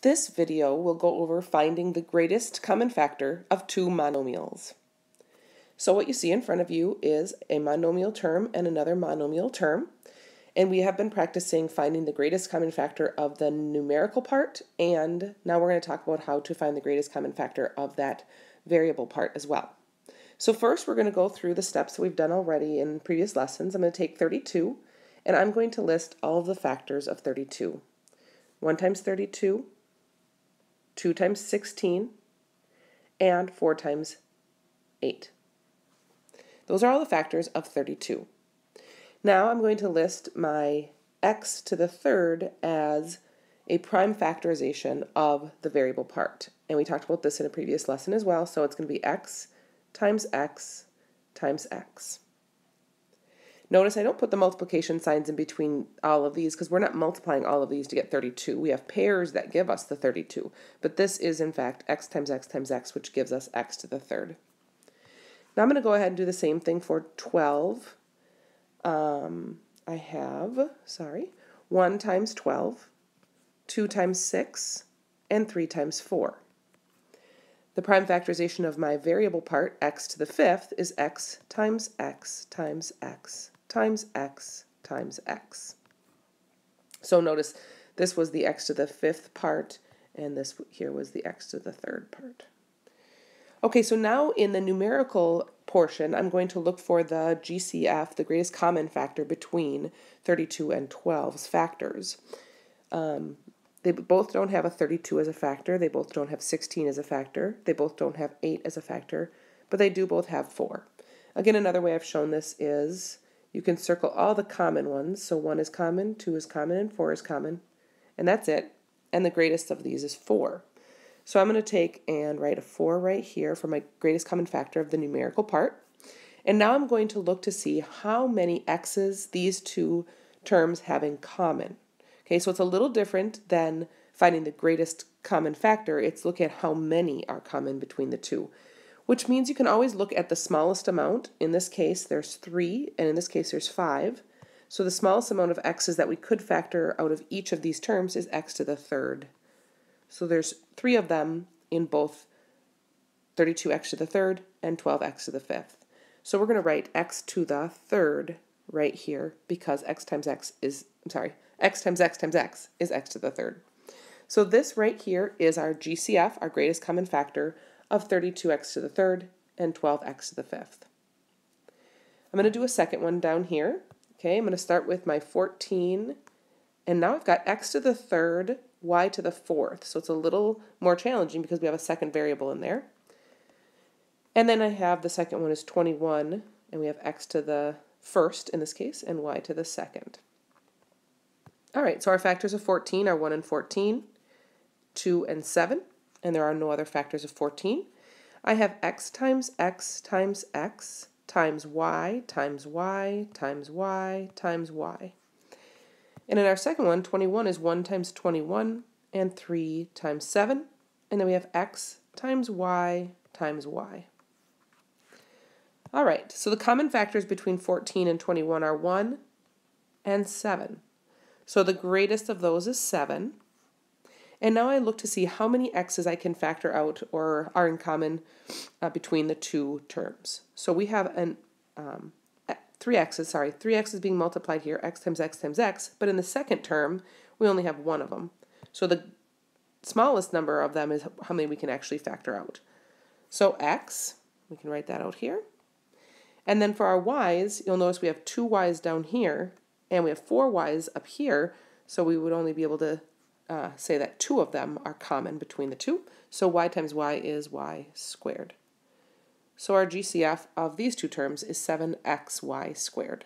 This video will go over finding the greatest common factor of two monomials. So what you see in front of you is a monomial term and another monomial term, and we have been practicing finding the greatest common factor of the numerical part, and now we're going to talk about how to find the greatest common factor of that variable part as well. So first we're going to go through the steps that we've done already in previous lessons. I'm going to take 32 and I'm going to list all of the factors of 32. 1 times 32, 2 times 16, and 4 times 8. Those are all the factors of 32. Now I'm going to list my x to the third as a prime factorization of the variable part. And we talked about this in a previous lesson as well, so it's going to be x times x times x. Notice I don't put the multiplication signs in between all of these because we're not multiplying all of these to get 32. We have pairs that give us the 32, but this is in fact x times x times x, which gives us x to the third. Now I'm going to go ahead and do the same thing for 12. I have 1 times 12, 2 times 6, and 3 times 4. The prime factorization of my variable part, x to the fifth, is x times x times x times x times x. So notice this was the x to the fifth part, and this here was the x to the third part. Okay, so now in the numerical portion, I'm going to look for the GCF, the greatest common factor between 32 and 12's factors. They both don't have a 32 as a factor. They both don't have 16 as a factor. They both don't have 8 as a factor, but they do both have 4. Again, another way I've shown this is you can circle all the common ones. So 1 is common, 2 is common, and 4 is common. And that's it. And the greatest of these is 4. So I'm going to take and write a 4 right here for my greatest common factor of the numerical part. And now I'm going to look to see how many x's these two terms have in common. Okay, so it's a little different than finding the greatest common factor. It's looking at how many are common between the two, which means you can always look at the smallest amount. In this case, there's 3, and in this case, there's 5. So the smallest amount of x's that we could factor out of each of these terms is x to the third. So there's 3 of them in both 32x to the third and 12x to the fifth. So we're going to write x to the third right here because x times x times x times x is x to the third. So this right here is our GCF, our greatest common factor, of 32x to the third and 12x to the fifth. I'm going to do a second one down here. Okay, I'm going to start with my 14, and now I've got x to the third, y to the fourth. So it's a little more challenging because we have a second variable in there. And then I have the second one is 21, and we have x to the first in this case, and y to the second. All right, so our factors of 14 are 1 and 14, 2 and 7, and there are no other factors of 14. I have x times x times x times y times y times y times y. And in our second one, 21 is 1 times 21 and 3 times 7, and then we have x times y times y. All right, so the common factors between 14 and 21 are 1 and 7. So the greatest of those is 7. And now I look to see how many x's I can factor out or are in common between the two terms. So we have an 3 x's being multiplied here, x times x times x, but in the second term, we only have 1 of them. So the smallest number of them is how many we can actually factor out. So x, we can write that out here. And then for our y's, you'll notice we have 2 y's down here, and we have 4 y's up here, so we would only be able to say that 2 of them are common between the two. So y times y is y squared. So our GCF of these two terms is 7xy squared.